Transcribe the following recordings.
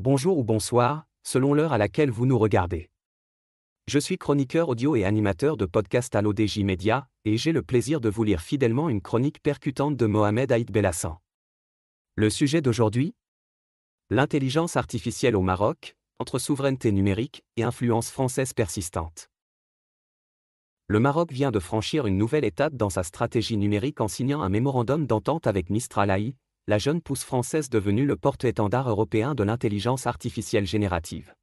Bonjour ou bonsoir, selon l'heure à laquelle vous nous regardez. Je suis chroniqueur audio et animateur de podcast à l'ODJ Média, et j'ai le plaisir de vous lire fidèlement une chronique percutante de Mohamed Aït Belhassan. Le sujet d'aujourd'hui ? L'intelligence artificielle au Maroc, entre souveraineté numérique et influence française persistante. Le Maroc vient de franchir une nouvelle étape dans sa stratégie numérique en signant un mémorandum d'entente avec Mistral AI, la jeune pousse française devenue le porte-étendard européen de l'intelligence artificielle générative.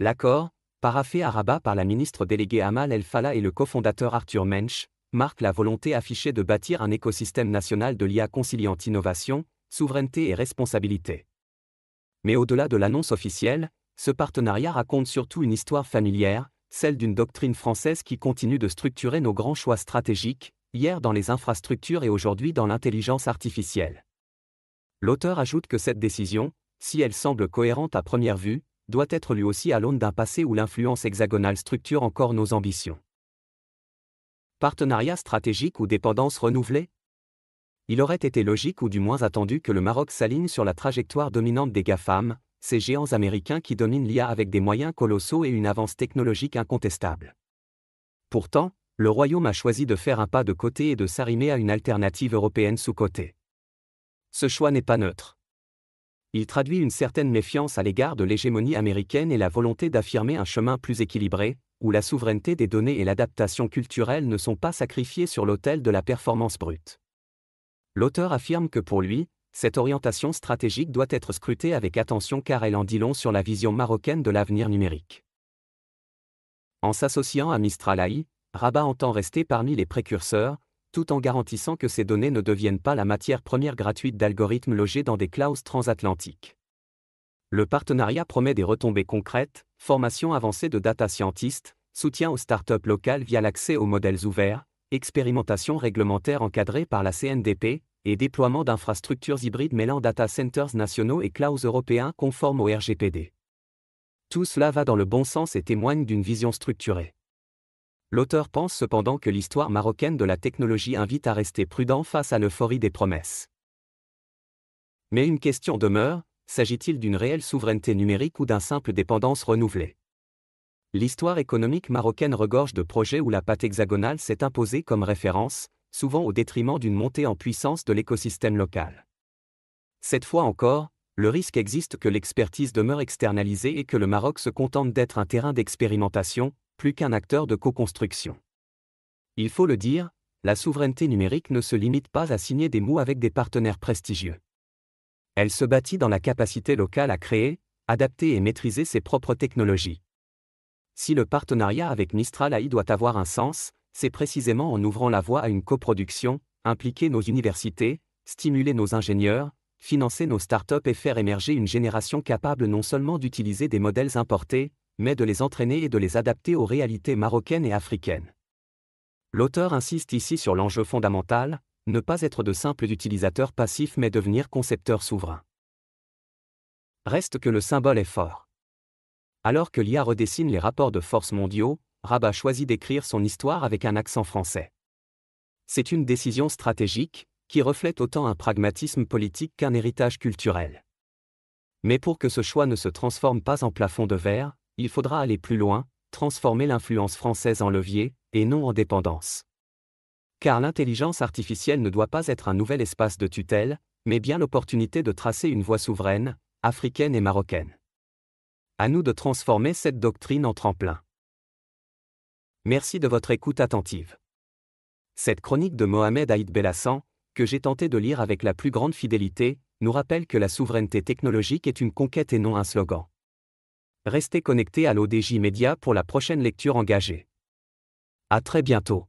L'accord, paraphé à Rabat par la ministre déléguée Amal El Fallah et le cofondateur Arthur Mensch, marque la volonté affichée de bâtir un écosystème national de l'IA conciliant innovation, souveraineté et responsabilité. Mais au-delà de l'annonce officielle, ce partenariat raconte surtout une histoire familière, celle d'une doctrine française qui continue de structurer nos grands choix stratégiques, hier dans les infrastructures et aujourd'hui dans l'intelligence artificielle. L'auteur ajoute que cette décision, si elle semble cohérente à première vue, doit être lue aussi à l'aune d'un passé où l'influence hexagonale structure encore nos ambitions. Partenariat stratégique ou dépendance renouvelée ? Il aurait été logique ou du moins attendu que le Maroc s'aligne sur la trajectoire dominante des GAFAM, ces géants américains qui dominent l'IA avec des moyens colossaux et une avance technologique incontestable. Pourtant, le Royaume a choisi de faire un pas de côté et de s'arrimer à une alternative européenne sous-cotée. Ce choix n'est pas neutre. Il traduit une certaine méfiance à l'égard de l'hégémonie américaine et la volonté d'affirmer un chemin plus équilibré, où la souveraineté des données et l'adaptation culturelle ne sont pas sacrifiées sur l'autel de la performance brute. L'auteur affirme que pour lui, cette orientation stratégique doit être scrutée avec attention car elle en dit long sur la vision marocaine de l'avenir numérique. En s'associant à Mistral AI, Rabat entend rester parmi les précurseurs, tout en garantissant que ces données ne deviennent pas la matière première gratuite d'algorithmes logés dans des clouds transatlantiques. Le partenariat promet des retombées concrètes, formation avancée de data scientists, soutien aux startups locales via l'accès aux modèles ouverts, expérimentation réglementaire encadrée par la CNDP, et déploiement d'infrastructures hybrides mêlant data centers nationaux et clouds européens conformes au RGPD. Tout cela va dans le bon sens et témoigne d'une vision structurée. L'auteur pense cependant que l'histoire marocaine de la technologie invite à rester prudent face à l'euphorie des promesses. Mais une question demeure, s'agit-il d'une réelle souveraineté numérique ou d'un simple dépendance renouvelée ? L'histoire économique marocaine regorge de projets où la patte hexagonale s'est imposée comme référence, souvent au détriment d'une montée en puissance de l'écosystème local. Cette fois encore, le risque existe que l'expertise demeure externalisée et que le Maroc se contente d'être un terrain d'expérimentation, plus qu'un acteur de co-construction. Il faut le dire, la souveraineté numérique ne se limite pas à signer des mots avec des partenaires prestigieux. Elle se bâtit dans la capacité locale à créer, adapter et maîtriser ses propres technologies. Si le partenariat avec Mistral AI doit avoir un sens, c'est précisément en ouvrant la voie à une coproduction, impliquer nos universités, stimuler nos ingénieurs, financer nos startups et faire émerger une génération capable non seulement d'utiliser des modèles importés, mais de les entraîner et de les adapter aux réalités marocaines et africaines. L'auteur insiste ici sur l'enjeu fondamental, ne pas être de simples utilisateurs passifs mais devenir concepteurs souverains. Reste que le symbole est fort. Alors que l'IA redessine les rapports de force mondiaux, Rabat choisit d'écrire son histoire avec un accent français. C'est une décision stratégique, qui reflète autant un pragmatisme politique qu'un héritage culturel. Mais pour que ce choix ne se transforme pas en plafond de verre, il faudra aller plus loin, transformer l'influence française en levier, et non en dépendance. Car l'intelligence artificielle ne doit pas être un nouvel espace de tutelle, mais bien l'opportunité de tracer une voie souveraine, africaine et marocaine. À nous de transformer cette doctrine en tremplin. Merci de votre écoute attentive. Cette chronique de Mohamed Aït Belhassan, que j'ai tenté de lire avec la plus grande fidélité, nous rappelle que la souveraineté technologique est une conquête et non un slogan. Restez connectés à l'ODJ Média pour la prochaine lecture engagée. À très bientôt.